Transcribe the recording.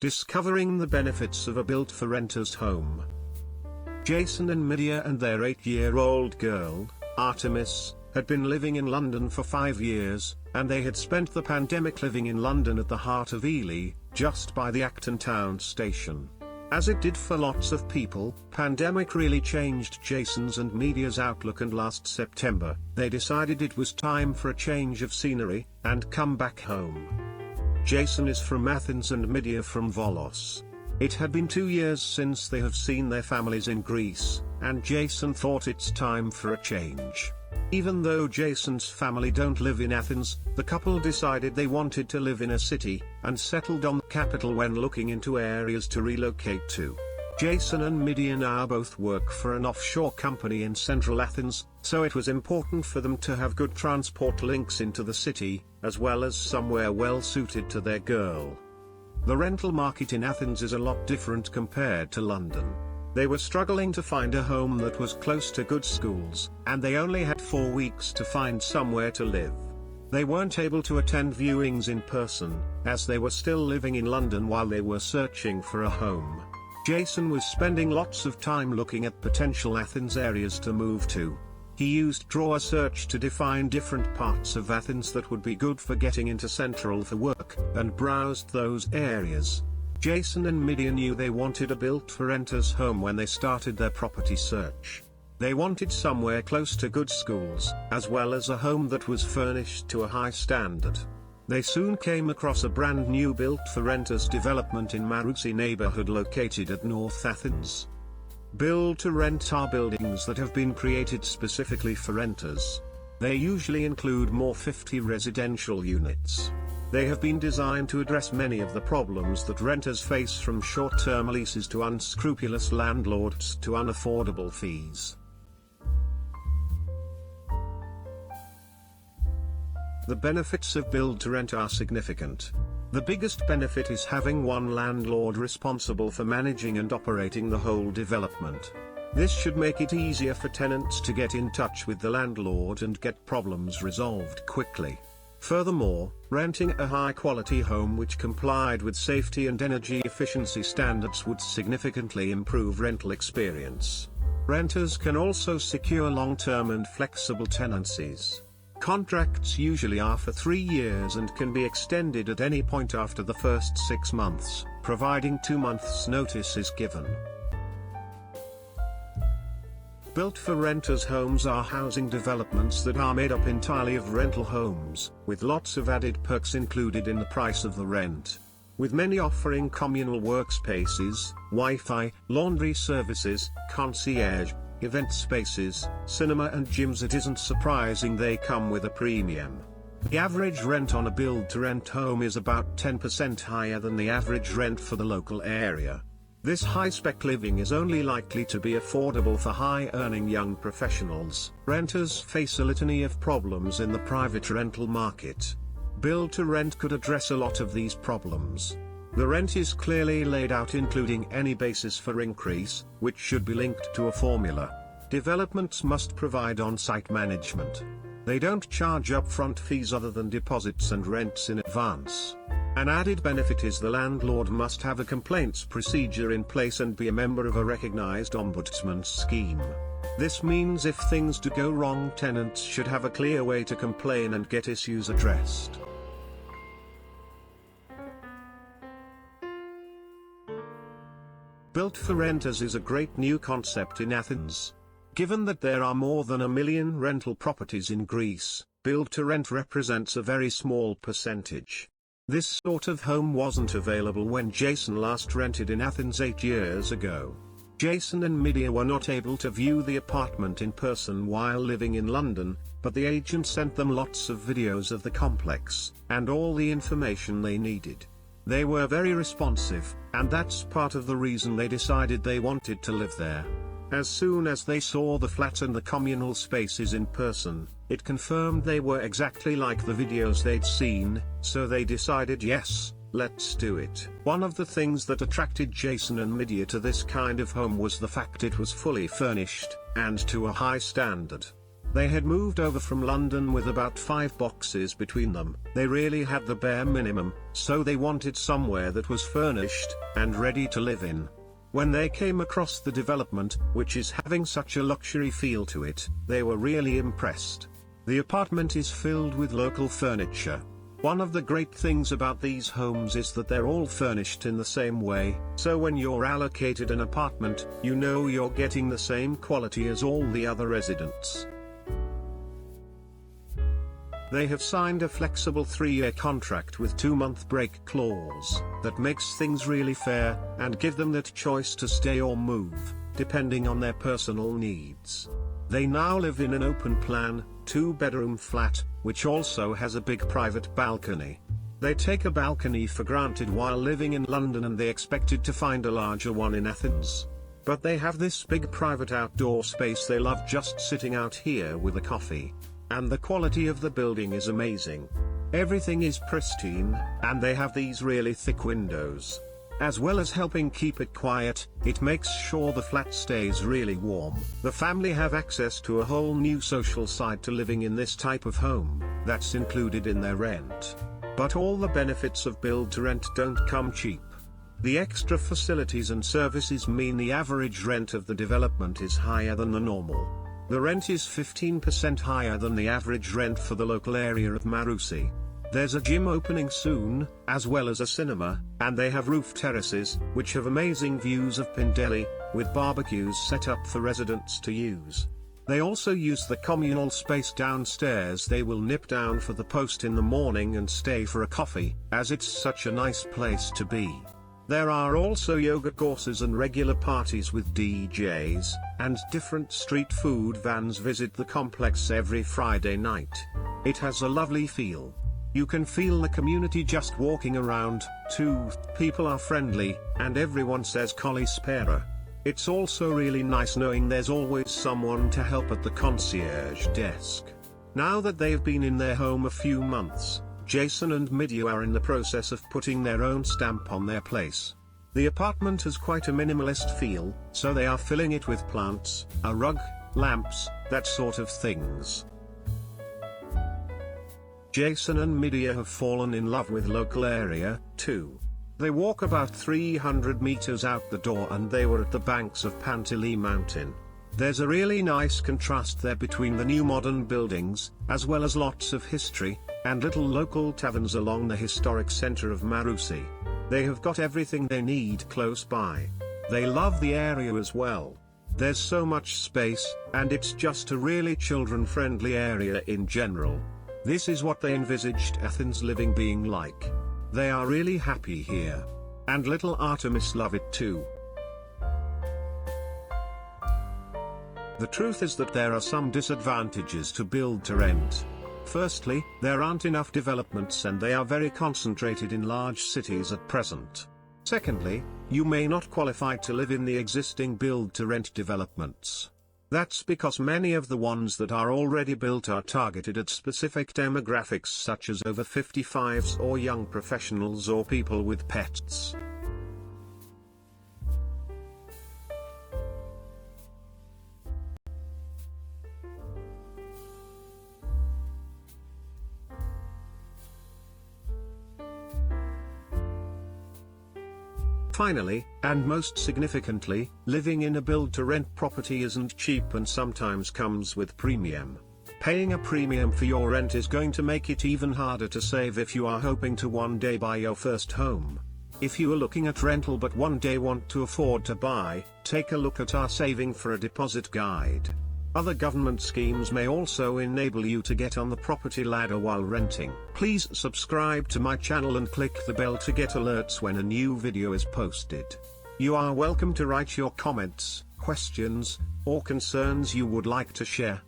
Discovering the benefits of a built-for-renters home. Jason and Medea and their 8-year-old girl, Artemis, had been living in London for 5 years, and they had spent the pandemic living in London at the heart of Ely, just by the Acton town station. As it did for lots of people, pandemic really changed Jason's and Medea's outlook, and last September, they decided it was time for a change of scenery, and come back home. Jason is from Athens and Medea from Volos. It had been 2 years since they have seen their families in Greece, and Jason thought it's time for a change. Even though Jason's family don't live in Athens, the couple decided they wanted to live in a city, and settled on the capital when looking into areas to relocate to. Jason and Medea now both work for an offshore company in central Athens, so it was important for them to have good transport links into the city, as well as somewhere well suited to their girl. The rental market in Athens is a lot different compared to London. They were struggling to find a home that was close to good schools, and they only had 4 weeks to find somewhere to live. They weren't able to attend viewings in person, as they were still living in London while they were searching for a home. Jason was spending lots of time looking at potential Athens areas to move to. He used Draw a Search to define different parts of Athens that would be good for getting into Central for work, and browsed those areas. Jason and Medea knew they wanted a built-for-renters home when they started their property search. They wanted somewhere close to good schools, as well as a home that was furnished to a high standard. They soon came across a brand new built-for-renters development in Marousi neighborhood located at North Athens. Build-to-rent are buildings that have been created specifically for renters. They usually include more 50 residential units. They have been designed to address many of the problems that renters face, from short-term leases to unscrupulous landlords to unaffordable fees. The benefits of build-to-rent are significant. The biggest benefit is having one landlord responsible for managing and operating the whole development. This should make it easier for tenants to get in touch with the landlord and get problems resolved quickly. Furthermore, renting a high-quality home which complied with safety and energy efficiency standards would significantly improve rental experience. Renters can also secure long-term and flexible tenancies. Contracts usually are for 3 years and can be extended at any point after the first 6 months, providing 2 months' notice is given. Built-for-renters homes are housing developments that are made up entirely of rental homes, with lots of added perks included in the price of the rent. With many offering communal workspaces, Wi-Fi, laundry services, concierge, event spaces, cinema and gyms, it isn't surprising they come with a premium. The average rent on a build-to-rent home is about 10% higher than the average rent for the local area. This high-spec living is only likely to be affordable for high-earning young professionals. Renters face a litany of problems in the private rental market. Build-to-rent could address a lot of these problems. The rent is clearly laid out, including any basis for increase, which should be linked to a formula. Developments must provide on-site management. They don't charge upfront fees other than deposits and rents in advance. An added benefit is the landlord must have a complaints procedure in place and be a member of a recognized ombudsman scheme. This means if things do go wrong, tenants should have a clear way to complain and get issues addressed. Built-for-renters is a great new concept in Athens. Given that there are more than 1 million rental properties in Greece, build-to-rent represents a very small percentage. This sort of home wasn't available when Jason last rented in Athens 8 years ago. Jason and Medea were not able to view the apartment in person while living in London, but the agent sent them lots of videos of the complex, and all the information they needed. They were very responsive, and that's part of the reason they decided they wanted to live there. As soon as they saw the flat and the communal spaces in person, it confirmed they were exactly like the videos they'd seen, so they decided, yes, let's do it. One of the things that attracted Jason and Medea to this kind of home was the fact it was fully furnished, and to a high standard. They had moved over from London with about 5 boxes between them. They really had the bare minimum, so they wanted somewhere that was furnished and ready to live in. When they came across the development, which is having such a luxury feel to it, they were really impressed. The apartment is filled with local furniture. One of the great things about these homes is that they're all furnished in the same way, so when you're allocated an apartment, you know you're getting the same quality as all the other residents. They have signed a flexible 3-year contract with 2-month break clause that makes things really fair and give them that choice to stay or move, depending on their personal needs. They now live in an open-plan, 2-bedroom flat, which also has a big private balcony. They take a balcony for granted while living in London and they expected to find a larger one in Athens. But they have this big private outdoor space they love just sitting out here with a coffee. And the quality of the building is amazing. Everything is pristine, and they have these really thick windows. As well as helping keep it quiet, it makes sure the flat stays really warm. The family have access to a whole new social side to living in this type of home, that's included in their rent. But all the benefits of build to rent don't come cheap. The extra facilities and services mean the average rent of the development is higher than the normal. The rent is 15% higher than the average rent for the local area of Marousi. There's a gym opening soon, as well as a cinema, and they have roof terraces, which have amazing views of Pindeli, with barbecues set up for residents to use. They also use the communal space downstairs. They will nip down for the post in the morning and stay for a coffee, as it's such a nice place to be. There are also yoga courses and regular parties with DJs, and different street food vans visit the complex every Friday night. It has a lovely feel. You can feel the community just walking around, too. People are friendly, and everyone says "Kalispera." It's also really nice knowing there's always someone to help at the concierge desk. Now that they've been in their home a few months, Jason and Midya are in the process of putting their own stamp on their place. The apartment has quite a minimalist feel, so they are filling it with plants, a rug, lamps, that sort of things. Jason and Midya have fallen in love with local area, too. They walk about 300 meters out the door and they were at the banks of Pantili Mountain. There's a really nice contrast there between the new modern buildings, as well as lots of history, and little local taverns along the historic center of Marousi. They have got everything they need close by. They love the area as well. There's so much space, and it's just a really children-friendly area in general. This is what they envisaged Athens living being like. They are really happy here. And little Artemis love it too. The truth is that there are some disadvantages to build to rent. Firstly, there aren't enough developments and they are very concentrated in large cities at present. Secondly, you may not qualify to live in the existing build-to-rent developments. That's because many of the ones that are already built are targeted at specific demographics such as over 55s or young professionals or people with pets. Finally, and most significantly, living in a build-to-rent property isn't cheap and sometimes comes with premium. Paying a premium for your rent is going to make it even harder to save if you are hoping to one day buy your first home. If you are looking at rental but one day want to afford to buy, take a look at our Saving for a Deposit guide. Other government schemes may also enable you to get on the property ladder while renting. Please subscribe to my channel and click the bell to get alerts when a new video is posted. You are welcome to write your comments, questions, or concerns you would like to share.